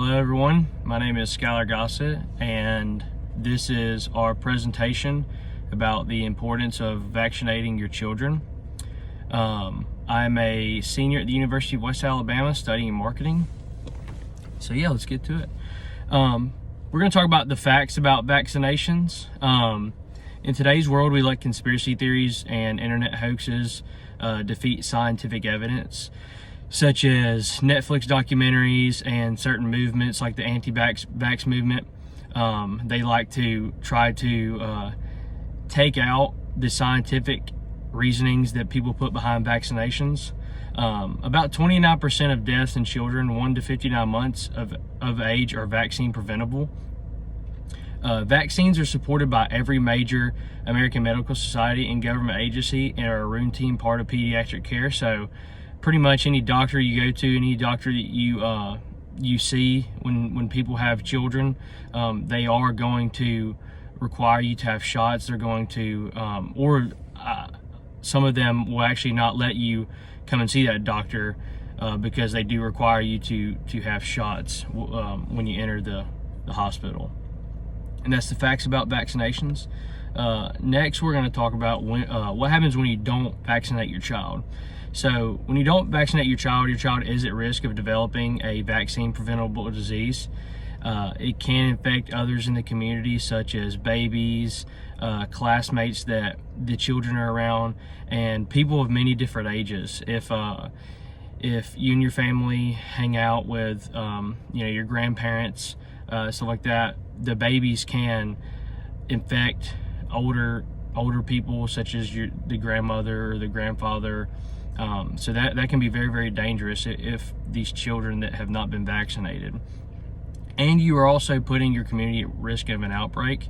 Hello everyone, my name is Skylar Gossett and this is our presentation about the importance of vaccinating your children. I'm a senior at the University of West Alabama studying marketing. So yeah, let's get to it. We're going to talk about the facts about vaccinations. In today's world, we let conspiracy theories and internet hoaxes defeat scientific evidence, such as Netflix documentaries and certain movements like the anti-vax movement. They like to try to take out the scientific reasonings that people put behind vaccinations. About 29% of deaths in children 1 to 59 months of age are vaccine preventable. Vaccines are supported by every major American medical society and government agency and are a routine part of pediatric care. So pretty much any doctor you go to, any doctor that you see when people have children, they are going to require you to have shots. They're going to, some of them will actually not let you come and see that doctor because they do require you to have shots when you enter the hospital. And that's the facts about vaccinations. Next, we're going to talk about what happens when you don't vaccinate your child. So when you don't vaccinate your child is at risk of developing a vaccine preventable disease. It can infect others in the community, such as babies, classmates that the children are around, and people of many different ages. If you and your family hang out with your grandparents, stuff like that, the babies can infect older people, such as the grandmother or the grandfather. So that can be very, very dangerous if these children that have not been vaccinated. And you are also putting your community at risk of an outbreak.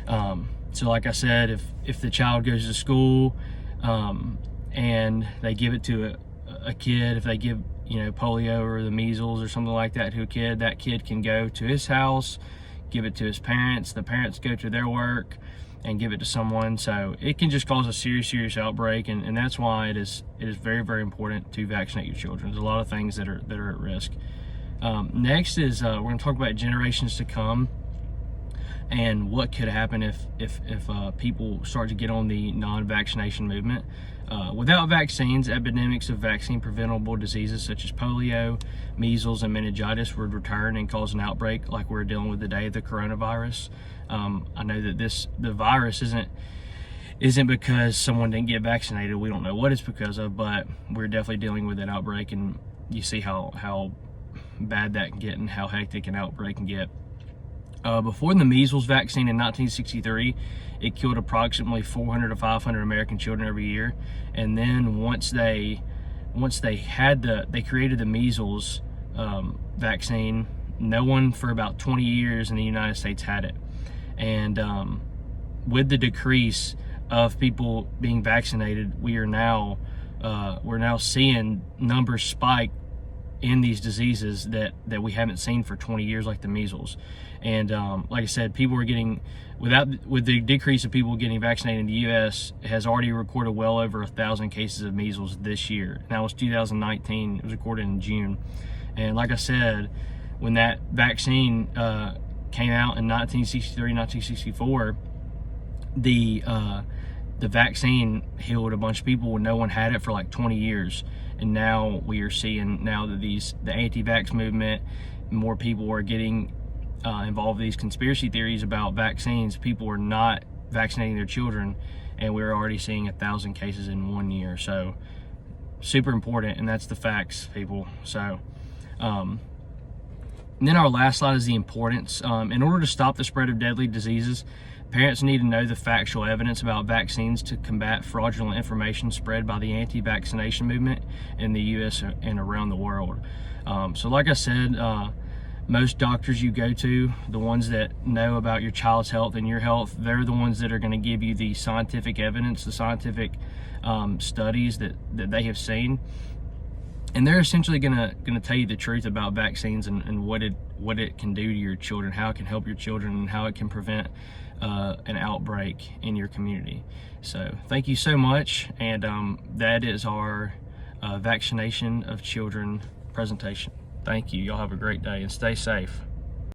So like I said, if the child goes to school and they give it to a kid, if they give polio or the measles or something like that to a kid, that kid can go to his house, give it to his parents, the parents go to their work and give it to someone. So it can just cause a serious outbreak, and that's why it is very, very important to vaccinate your children. There's a lot of things that are at risk. Next is we're going to talk about generations to come and what could happen if people start to get on the non-vaccination movement. Without vaccines, epidemics of vaccine preventable diseases such as polio, measles, and meningitis would return and cause an outbreak like we're dealing with today, the coronavirus. I know that the virus isn't because someone didn't get vaccinated. We don't know what it's because of, but we're definitely dealing with an outbreak, and you see how bad that can get and how hectic an outbreak can get. Before the measles vaccine in 1963, it killed approximately 400 to 500 American children every year. And then once they created the measles vaccine, no one for about 20 years in the United States had it. And with the decrease of people being vaccinated, we're now seeing numbers spike in these diseases that we haven't seen for 20 years, like the measles. And like I said, people are getting, with the decrease of people getting vaccinated in the U.S., has already recorded well over 1,000 cases of measles this year. That was 2019. It was recorded in June. And like I said, when that vaccine came out in 1963, 1964, the vaccine healed a bunch of people when no one had it for like 20 years. And now we are seeing that the anti-vax movement, more people are getting involved in these conspiracy theories about vaccines. People are not vaccinating their children, and we're already seeing 1,000 cases in 1 year. So super important, and that's the facts, people. So and then our last slide is the importance. In order to stop the spread of deadly diseases, parents need to know the factual evidence about vaccines to combat fraudulent information spread by the anti-vaccination movement in the U.S. and around the world. So like I said, most doctors you go to, the ones that know about your child's health and your health, they're the ones that are going to give you the scientific evidence, the scientific studies that they have seen. And they're essentially gonna tell you the truth about vaccines and what it can do to your children, how it can help your children, and how it can prevent an outbreak in your community. So thank you so much, and that is our vaccination of children presentation. Thank you. Y'all have a great day and stay safe.